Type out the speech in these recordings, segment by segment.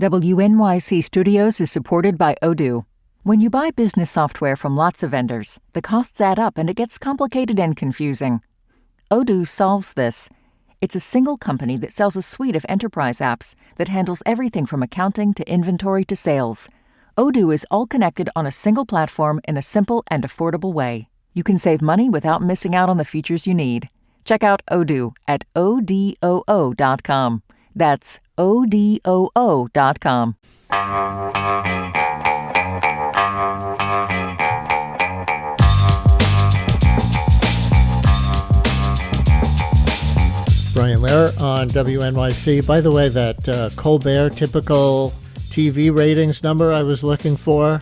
WNYC Studios is supported by Odoo. When you buy business software from lots of vendors, the costs add up and it gets complicated and confusing. Odoo solves this. It's a single company that sells a suite of enterprise apps that handles everything from accounting to inventory to sales. Odoo is all connected on a single platform in a simple and affordable way. You can save money without missing out on the features you need. Check out Odoo at odoo.com. That's odoo.com. Brian Lehrer on WNYC. By the way, that Colbert typical TV ratings number I was looking for,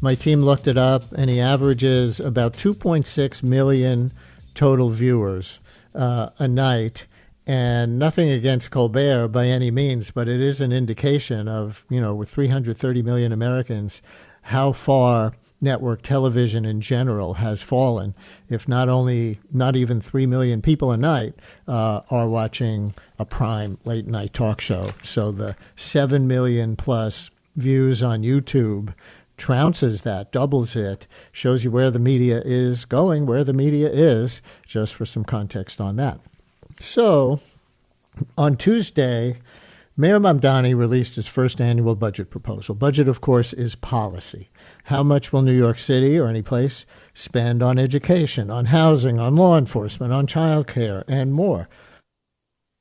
my team looked it up, and he averages about 2.6 million total viewers a night. And nothing against Colbert by any means, but it is an indication of, with 330 million Americans, how far network television in general has fallen. If not even 3 million people a night are watching a prime late night talk show. So the 7 million plus views on YouTube trounces that, doubles it, shows you where the media is going, where the media is, just for some context on that. So, on Tuesday, Mayor Mamdani released his first annual budget proposal. Budget, of course, is policy. How much will New York City or any place spend on education, on housing, on law enforcement, on child care, and more?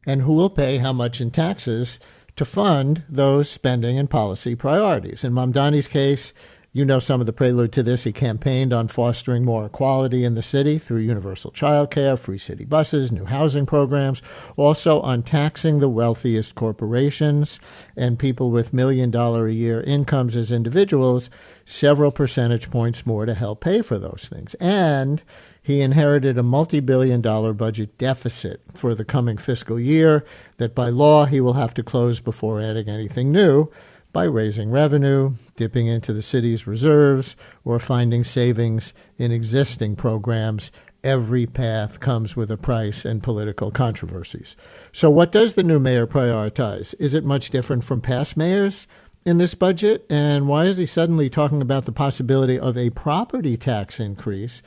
And who will pay how much in taxes to fund those spending and policy priorities? In Mamdani's case, you know some of the prelude to this. He campaigned on fostering more equality in the city through universal child care, free city buses, new housing programs, also on taxing the wealthiest corporations and people with $1 million a year incomes as individuals, several percentage points more to help pay for those things. And he inherited a multi-billion-dollar budget deficit for the coming fiscal year that by law he will have to close before adding anything new, by raising revenue, dipping into the city's reserves, or finding savings in existing programs. Every path comes with a price and political controversies. So what does the new mayor prioritize? Is it much different from past mayors in this budget? And why is he suddenly talking about the possibility of a property tax increase?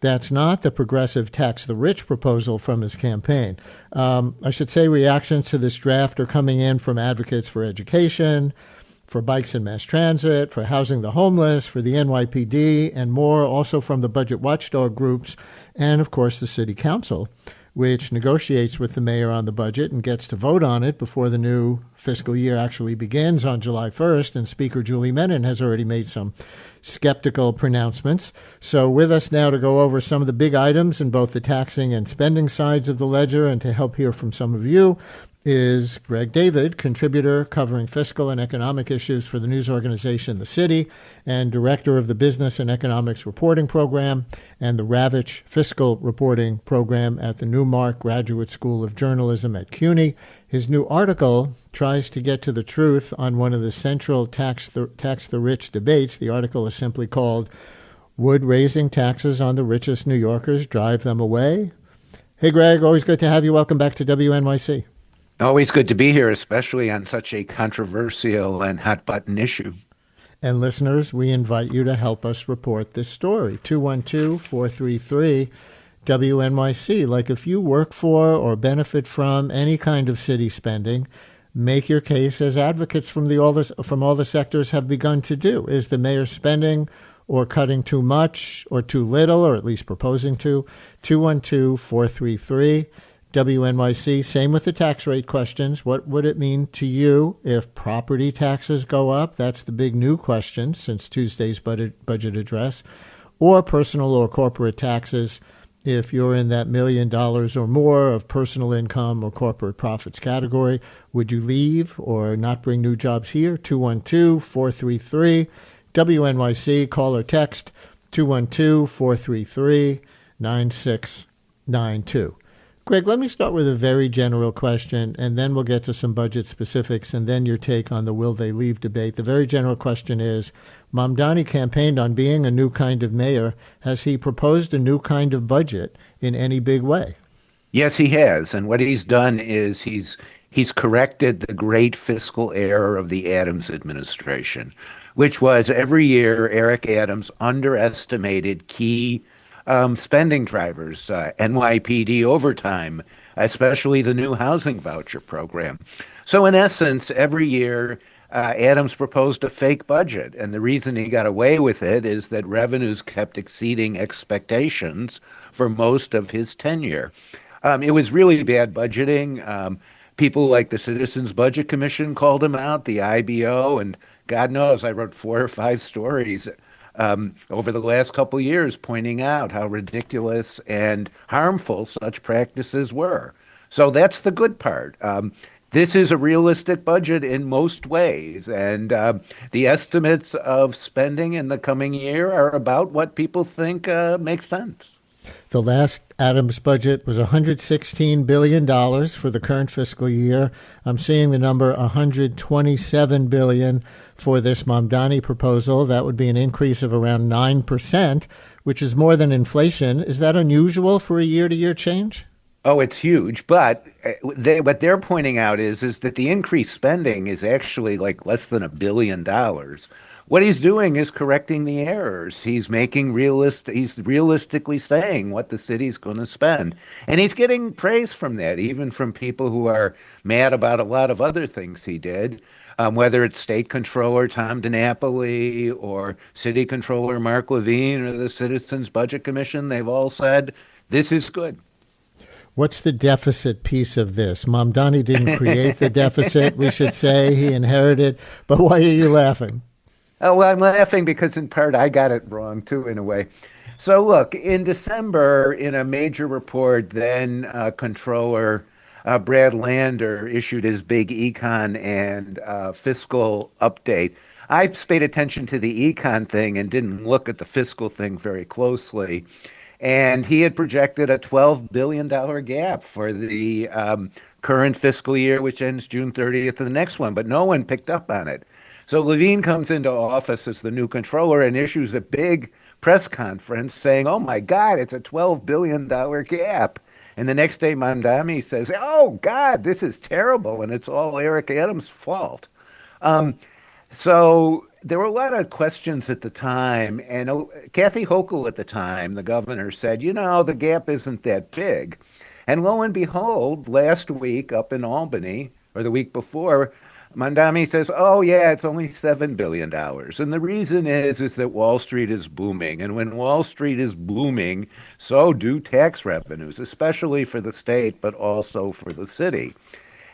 That's not the progressive tax the rich proposal from his campaign. I should say reactions to this draft are coming in from advocates for education, for bikes and mass transit, for housing the homeless, for the NYPD, and more, also from the budget watchdog groups, and of course the city council, which negotiates with the mayor on the budget and gets to vote on it before the new fiscal year actually begins on July 1st. And Speaker Julie Menon has already made some skeptical pronouncements. So with us now to go over some of the big items in both the taxing and spending sides of the ledger and to help hear from some of you is Greg David, contributor covering fiscal and economic issues for the news organization The City, and director of the Business and Economics Reporting Program and the Ravitch Fiscal Reporting Program at the Newmark Graduate School of Journalism at CUNY. His new article tries to get to the truth on one of the central tax the rich debates. The article is simply called, "Would Raising Taxes on the Richest New Yorkers Drive Them Away?" Hey, Greg, always good to have you. Welcome back to WNYC. Always good to be here, especially on such a controversial and hot-button issue. And listeners, we invite you to help us report this story. 212-433-WNYC. Like if you work for or benefit from any kind of city spending, make your case as advocates from all the sectors have begun to do. Is the mayor spending or cutting too much or too little, or at least proposing to? 212-433-WNYC. WNYC. Same with the tax rate questions. What would it mean to you if property taxes go up? That's the big new question since Tuesday's budget address. Or personal or corporate taxes if you're in that $1 million or more of personal income or corporate profits category. Would you leave or not bring new jobs here? 212-433-WNYC. Call or text 212-433-9692. Greg, let me start with a very general question, and then we'll get to some budget specifics, and then your take on the will they leave debate. The very general question is, Mamdani campaigned on being a new kind of mayor. Has he proposed a new kind of budget in any big way? Yes, he has. And what he's done is he's he's corrected the great fiscal error of the Adams administration, which was every year Eric Adams underestimated key spending drivers, NYPD overtime, especially the new housing voucher program. So, in essence, every year Adams proposed a fake budget. And the reason he got away with it is that revenues kept exceeding expectations for most of his tenure. It was really bad budgeting. People like the Citizens Budget Commission called him out, the IBO, and God knows I wrote 4 or 5 stories over the last couple of years pointing out how ridiculous and harmful such practices were. So that's the good part. This is a realistic budget in most ways, and the estimates of spending in the coming year are about what people think makes sense. The last Adams budget was $116 billion for the current fiscal year. I'm seeing the number $127 billion for this Mamdani proposal. That would be an increase of around 9%, which is more than inflation. Is that unusual for a year-to-year change? Oh, it's huge. But what they're pointing out is that the increased spending is actually like less than $1 billion. What he's doing is correcting the errors. He's realistically saying what the city's going to spend. And he's getting praise from that, even from people who are mad about a lot of other things he did, whether it's State Controller Tom DiNapoli or City Controller Mark Levine or the Citizens Budget Commission. They've all said, this is good. What's the deficit piece of this? Mamdani didn't create the deficit, we should say. He inherited. But why are you laughing? Oh, well, I'm laughing because in part I got it wrong too, in a way. So look, in December, in a major report, then Controller Brad Lander issued his big econ and fiscal update. I paid attention to the econ thing and didn't look at the fiscal thing very closely. And he had projected a $12 billion gap for the current fiscal year, which ends June 30th of the next one, but no one picked up on it. So Levine comes into office as the new controller and issues a big press conference saying, oh my God, it's a $12 billion gap. And the next day, Mamdani says, oh God, this is terrible, and it's all Eric Adams' fault. So there were a lot of questions at the time, and Kathy Hochul at the time, the governor, said, the gap isn't that big. And lo and behold, last week up in Albany, or the week before, Mamdani says, oh, yeah, it's only $7 billion. And the reason is that Wall Street is booming. And when Wall Street is booming, so do tax revenues, especially for the state, but also for the city.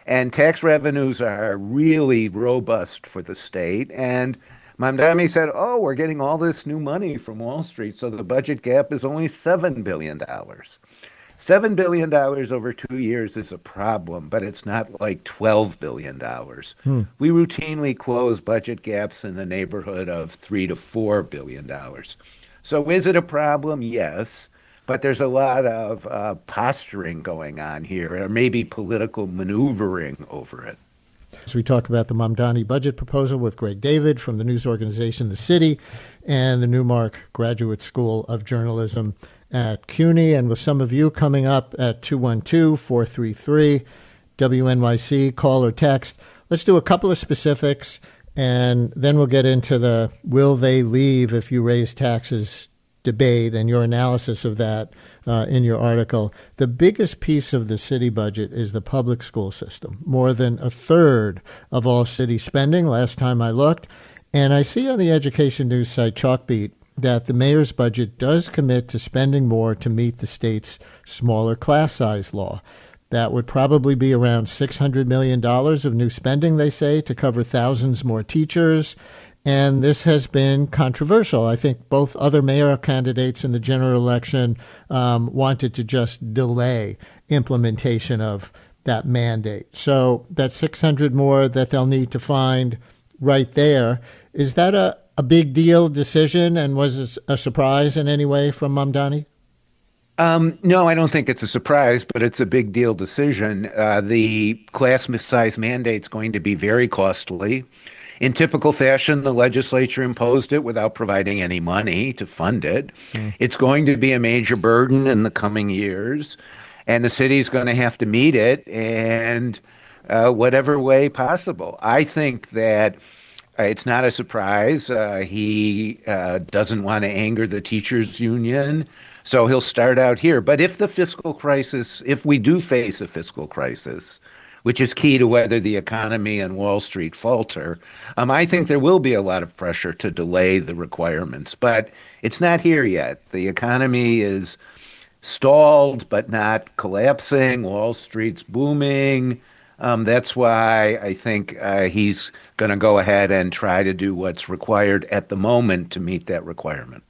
And tax revenues are really robust for the state. And Mamdani said, oh, we're getting all this new money from Wall Street, so the budget gap is only $7 billion. $7 billion over 2 years is a problem, but it's not like $12 billion. We routinely close budget gaps in the neighborhood of $3 to $4 billion. So is it a problem? Yes. But there's a lot of posturing going on here, or maybe political maneuvering over it. So we talk about the Mamdani budget proposal with Greg David from the news organization The City and the Newmark Graduate School of Journalism at CUNY, and with some of you coming up at 212-433-WNYC, call or text. Let's do a couple of specifics, and then we'll get into the will they leave if you raise taxes debate and your analysis of that in your article. The biggest piece of the city budget is the public school system, more than a third of all city spending last time I looked. And I see on the education news site Chalkbeat that the mayor's budget does commit to spending more to meet the state's smaller class size law. That would probably be around $600 million of new spending, they say, to cover thousands more teachers. And this has been controversial. I think both other mayoral candidates in the general election wanted to just delay implementation of that mandate. So that 600 more that they'll need to find right there, is that a big deal decision, and was it a surprise in any way from Mamdani? No, I don't think it's a surprise, but it's a big deal decision. The class size mandate's going to be very costly. In typical fashion, the legislature imposed it without providing any money to fund it. It's going to be a major burden in the coming years, and the city's going to have to meet it. And whatever way possible. I think that it's not a surprise. He doesn't want to anger the teachers union, so he'll start out here. But if the fiscal crisis, if we do face a fiscal crisis, which is key to whether the economy and Wall Street falter, I think there will be a lot of pressure to delay the requirements. But it's not here yet. The economy is stalled but not collapsing. Wall Street's booming. That's why I think he's going to go ahead and try to do what's required at the moment to meet that requirement.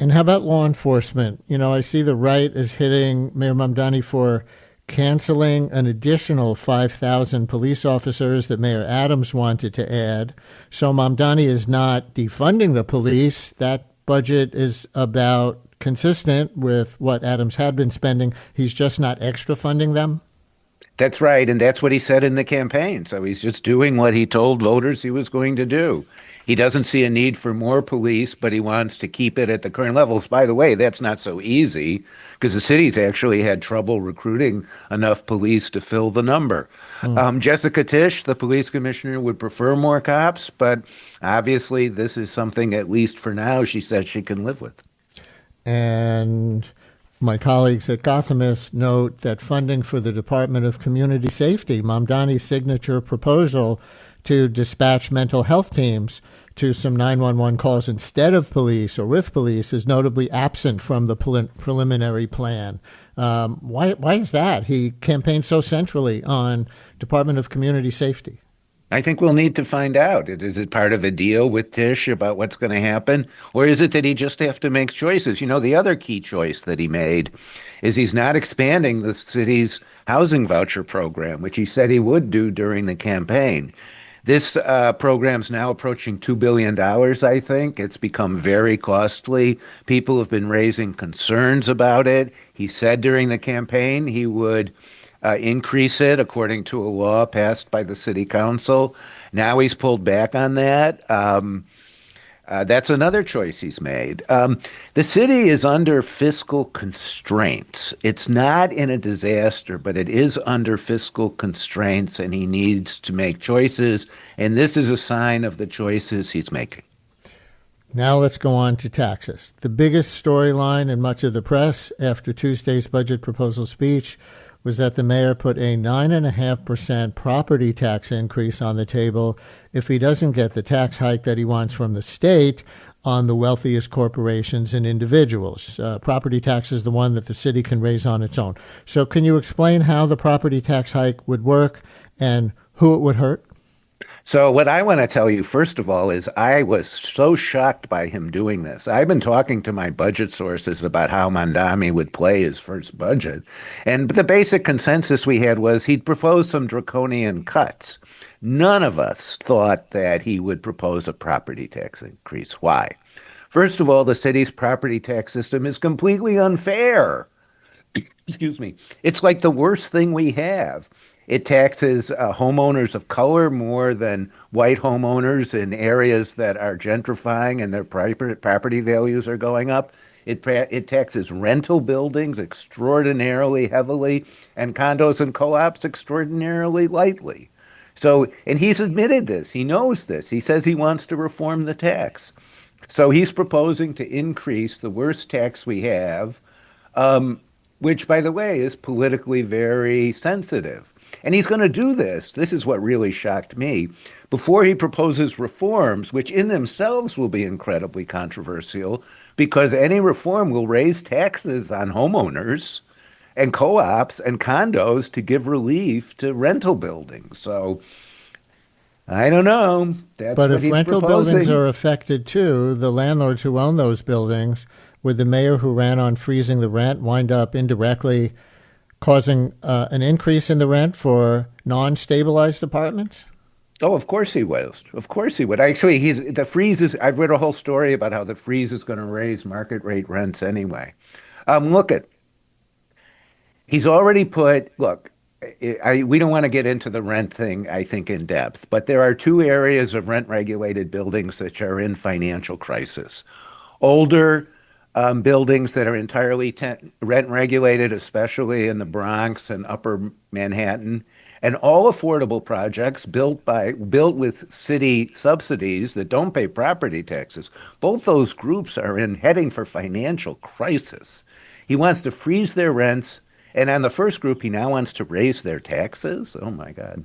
And how about law enforcement? You know, I see the right is hitting Mayor Mamdani for canceling an additional 5,000 police officers that Mayor Adams wanted to add. So Mamdani is not defunding the police. That budget is about consistent with what Adams had been spending. He's just not extra funding them. That's right, and that's what he said in the campaign. So he's just doing what he told voters he was going to do. He doesn't see a need for more police, but he wants to keep it at the current levels. By the way, that's not so easy because the city's actually had trouble recruiting enough police to fill the number. Jessica Tisch, the police commissioner, would prefer more cops, but obviously this is something, at least for now, she says she can live with. And my colleagues at Gothamist note that funding for the Department of Community Safety, Mamdani's signature proposal to dispatch mental health teams to some 911 calls instead of police or with police, is notably absent from the preliminary plan. Why is that? He campaigned so centrally on Department of Community Safety. I think we'll need to find out. Is it part of a deal with Tisch about what's going to happen? Or is it that he just have to make choices? You know, the other key choice that he made is he's not expanding the city's housing voucher program, which he said he would do during the campaign. This program's now approaching $2 billion, I think. It's become very costly. People have been raising concerns about it. He said during the campaign he would increase it according to a law passed by the city council. Now he's pulled back on that. That's another choice he's made. The city is under fiscal constraints. It's not in a disaster, but it is under fiscal constraints, and he needs to make choices. And this is a sign of the choices he's making. Now let's go on to taxes. The biggest storyline in much of the press after Tuesday's budget proposal speech was that the mayor put a 9.5% property tax increase on the table if he doesn't get the tax hike that he wants from the state on the wealthiest corporations and individuals. Property tax is the one that the city can raise on its own. So can you explain how the property tax hike would work and who it would hurt? So what I want to tell you, first of all, is I was so shocked by him doing this. I've been talking to my budget sources about how Mamdani would play his first budget. And the basic consensus we had was he'd propose some draconian cuts. None of us thought that he would propose a property tax increase. Why? First of all, the city's property tax system is completely unfair. Excuse me. It's like the worst thing we have. It taxes homeowners of color more than white homeowners in areas that are gentrifying and their property values are going up. It taxes rental buildings extraordinarily heavily and condos and co-ops extraordinarily lightly. So, and he's admitted this. He knows this. He says he wants to reform the tax. So he's proposing to increase the worst tax we have, which, by the way, is politically very sensitive. And he's going to do this. This is what really shocked me. Before he proposes reforms, which in themselves will be incredibly controversial, because any reform will raise taxes on homeowners and co-ops and condos to give relief to rental buildings. So I don't know. That's but what if he's rental proposing. Buildings are affected too, the landlords who own those buildings, would the mayor who ran on freezing the rent wind up indirectly causing an increase in the rent for non-stabilized apartments? Oh, of course he was. Of course he would. Actually, the freeze is. I've read a whole story about how the freeze is going to raise market rate rents anyway. He's already put. Look, we don't want to get into the rent thing, I think, in depth, but there are two areas of rent-regulated buildings that are in financial crisis. Older buildings that are entirely rent regulated, especially in the Bronx and Upper Manhattan, And all affordable projects built with city subsidies that don't pay property taxes, both those groups are heading for financial crisis. He wants to freeze their rents, and on the first group, he now wants to raise their taxes. Oh my God.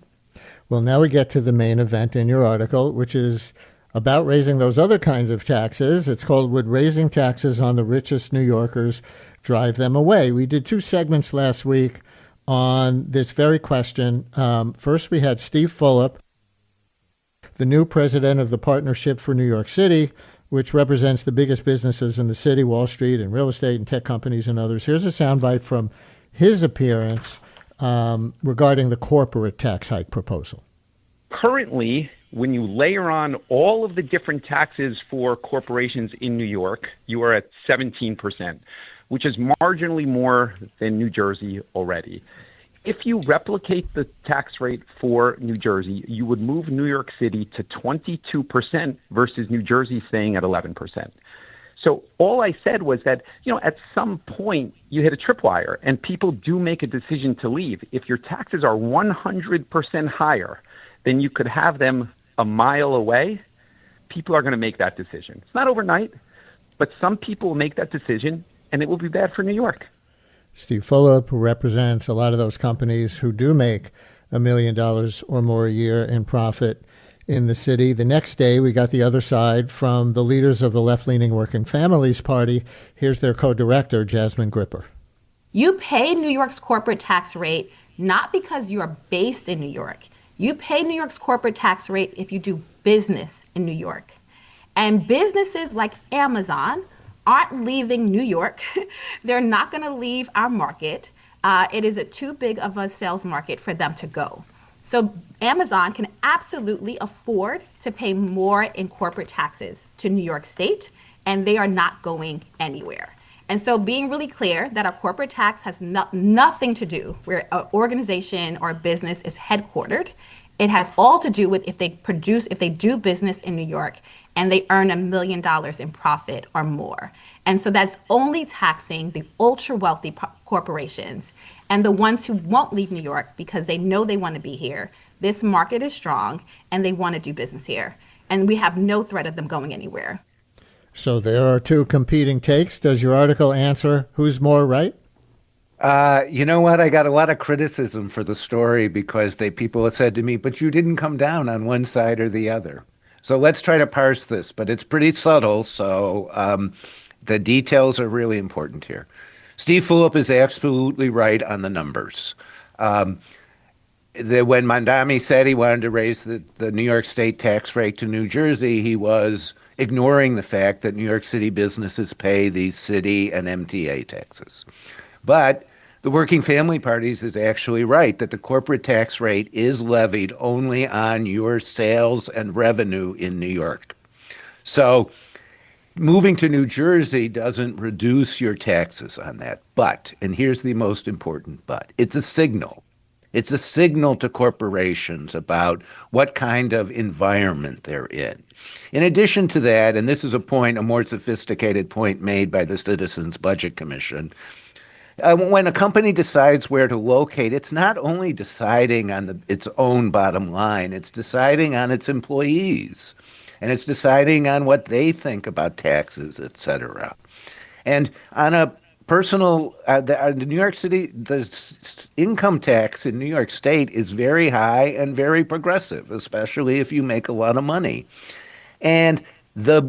Well, now we get to the main event in your article, which is about raising those other kinds of taxes. It's called Would Raising Taxes on the Richest New Yorkers Drive Them Away? We did two segments last week on this very question. First, we had Steve Fulop, the new president of the Partnership for New York City, which represents the biggest businesses in the city, Wall Street and real estate and tech companies and others. Here's a soundbite from his appearance regarding the corporate tax hike proposal. Currently, when you layer on all of the different taxes for corporations in New York, you are at 17%, which is marginally more than New Jersey already. If you replicate the tax rate for New Jersey, you would move New York City to 22% versus New Jersey staying at 11%. So all I said was that, at some point you hit a tripwire and people do make a decision to leave. If your taxes are 100% higher than you could have them a mile away, people are going to make that decision. It's not overnight, but some people will make that decision and it will be bad for New York. Steve Fulop, who represents a lot of those companies who do make $1 million or more a year in profit in the city. The next day, we got the other side from the leaders of the left-leaning Working Families Party. Here's their co-director, Jasmine Gripper. You pay New York's corporate tax rate not because you are based in New York. You pay New York's corporate tax rate if you do business in New York. And businesses like Amazon aren't leaving New York. They're not going to leave our market. It is too big of a sales market for them to go. So Amazon can absolutely afford to pay more in corporate taxes to New York State, and they are not going anywhere. And so being really clear that our corporate tax has nothing to do where an organization or a business is headquartered. It has all to do with if they do business in New York and they earn $1 million in profit or more. And so that's only taxing the ultra wealthy corporations and the ones who won't leave New York because they know they want to be here. This market is strong and they want to do business here. And we have no threat of them going anywhere. So there are two competing takes. Does your article answer who's more right? You know what? I got a lot of criticism for the story because people had said to me, but you didn't come down on one side or the other. So let's try to parse this, but it's pretty subtle. So the details are really important here. Steve Fulop is absolutely right on the numbers. When Mamdani said he wanted to raise the New York State tax rate to New Jersey, he was ignoring the fact that New York City businesses pay these city and MTA taxes. But the Working Family Parties is actually right that the corporate tax rate is levied only on your sales and revenue in New York. So moving to New Jersey doesn't reduce your taxes on that. But, and here's the most important but, it's a signal. It's a signal to corporations about what kind of environment they're in. In addition to that, and this is a more sophisticated point made by the Citizens Budget Commission, when a company decides where to locate, it's not only deciding on its own bottom line, it's deciding on its employees, and it's deciding on what they think about taxes, et cetera. And on a personal, the New York City, the income tax in New York State is very high and very progressive, especially if you make a lot of money. And the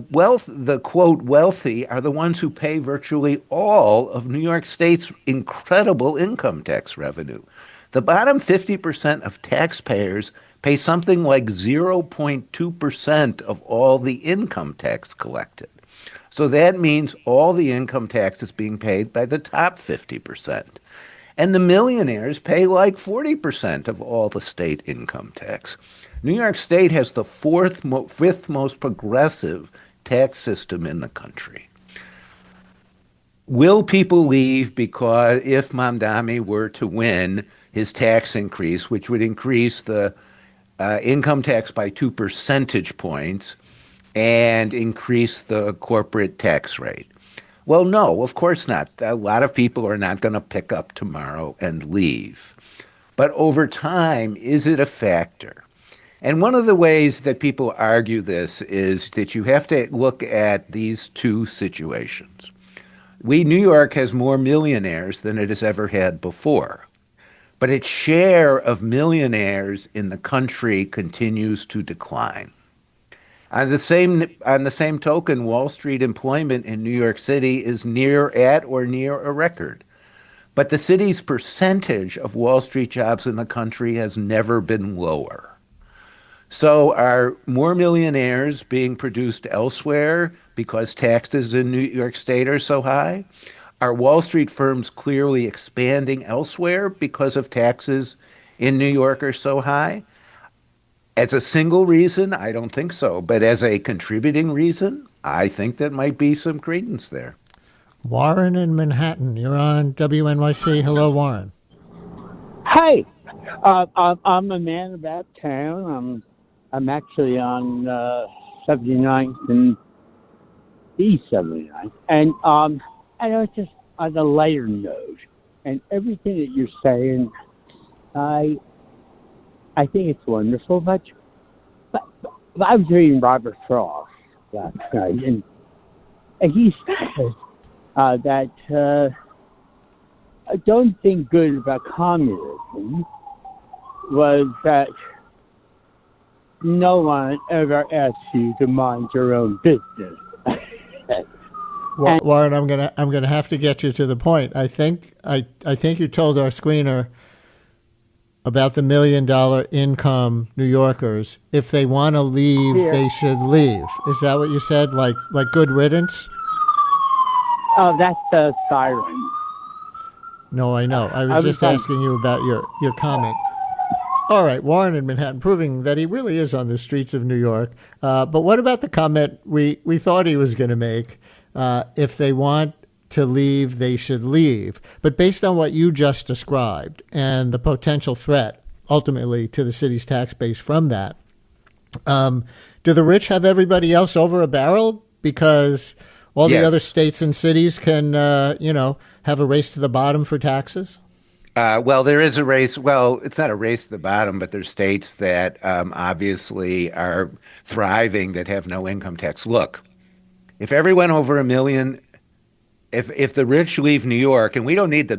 quote wealthy are the ones who pay virtually all of New York State's incredible income tax revenue. The bottom 50% of taxpayers pay something like 0.2% of all the income tax collected. So that means all the income tax is being paid by the top 50%. And the millionaires pay like 40% of all the state income tax. New York State has the fifth most progressive tax system in the country. Will people leave because if Mamdani were to win his tax increase, which would increase the income tax by 2 percentage points and increase the corporate tax rate? Well, no, of course not. A lot of people are not going to pick up tomorrow and leave. But over time, is it a factor? And one of the ways that people argue this is that you have to look at these two situations. New York has more millionaires than it has ever had before, but its share of millionaires in the country continues to decline. On the same token, Wall Street employment in New York City is at or near a record. But the city's percentage of Wall Street jobs in the country has never been lower. So are more millionaires being produced elsewhere because taxes in New York State are so high? Are Wall Street firms clearly expanding elsewhere because of taxes in New York are so high? As a single reason, I don't think so. But as a contributing reason, I think that might be some credence there. Warren in Manhattan, you're on WNYC. Hello, Warren. Hi, I'm a man about town. I'm actually on 79th and East 79th, and I know it's just on a lighter note, and everything that you're saying, I think it's wonderful. But I was reading Robert Frost last night, and he said that don't think good about communism was that no one ever asked you to mind your own business. Well, Warren, I'm gonna have to get you to the point. I think you told our screener about the $1 million income New Yorkers. If they want to leave, they should leave. Is that what you said? Like good riddance? Oh, that's the siren. No, I know. I was just asking you about your comment. All right, Warren in Manhattan, proving that he really is on the streets of New York. But what about the comment we thought he was going to make? If they want to leave, they should leave. But based on what you just described and the potential threat, ultimately, to the city's tax base from that, do the rich have everybody else over a barrel? Because all the other states and cities can, have a race to the bottom for taxes? Well, there is a race. Well, it's not a race to the bottom, but there's states that obviously are thriving that have no income tax. Look, if everyone over $1 million, if the rich leave New York, and we don't need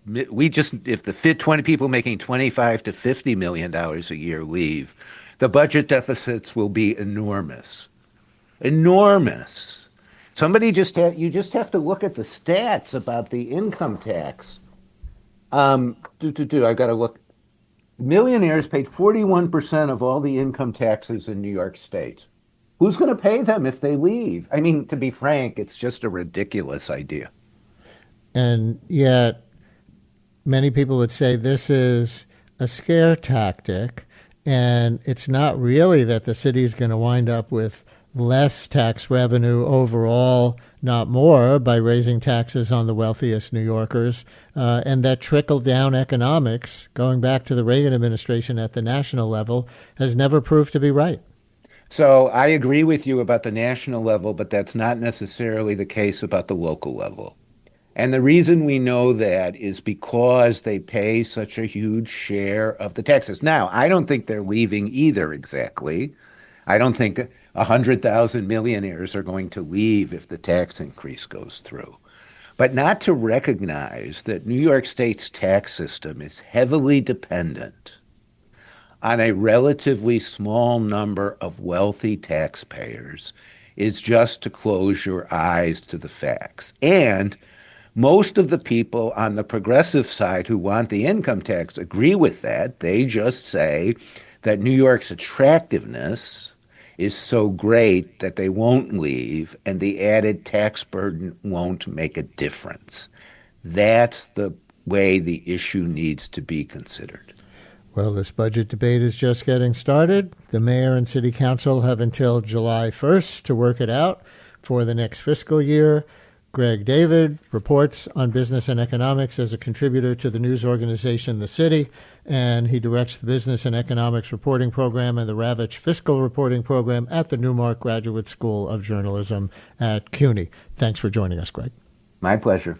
if the 20 people making $25 to $50 million a year leave, the budget deficits will be enormous, enormous. You just have to look at the stats about the income tax. I got to look. Millionaires paid 41% of all the income taxes in New York State. Who's going to pay them if they leave? I mean, to be frank, it's just a ridiculous idea. And yet, many people would say this is a scare tactic, and it's not really that the city is going to wind up with less tax revenue overall, not more, by raising taxes on the wealthiest New Yorkers. And that trickle-down economics, going back to the Reagan administration at the national level, has never proved to be right. So I agree with you about the national level, but that's not necessarily the case about the local level. And the reason we know that is because they pay such a huge share of the taxes. Now, I don't think they're leaving either exactly. I don't think 100,000 millionaires are going to leave if the tax increase goes through. But not to recognize that New York State's tax system is heavily dependent on a relatively small number of wealthy taxpayers is just to close your eyes to the facts. And most of the people on the progressive side who want the income tax agree with that. They just say that New York's attractiveness is so great that they won't leave, and the added tax burden won't make a difference. That's the way the issue needs to be considered. Well, this budget debate is just getting started. The mayor and city council have until July 1st to work it out for the next fiscal year. Greg David reports on business and economics as a contributor to the news organization The City, and he directs the Business and Economics Reporting Program and the Ravitch Fiscal Reporting Program at the Newmark Graduate School of Journalism at CUNY. Thanks for joining us, Greg. My pleasure.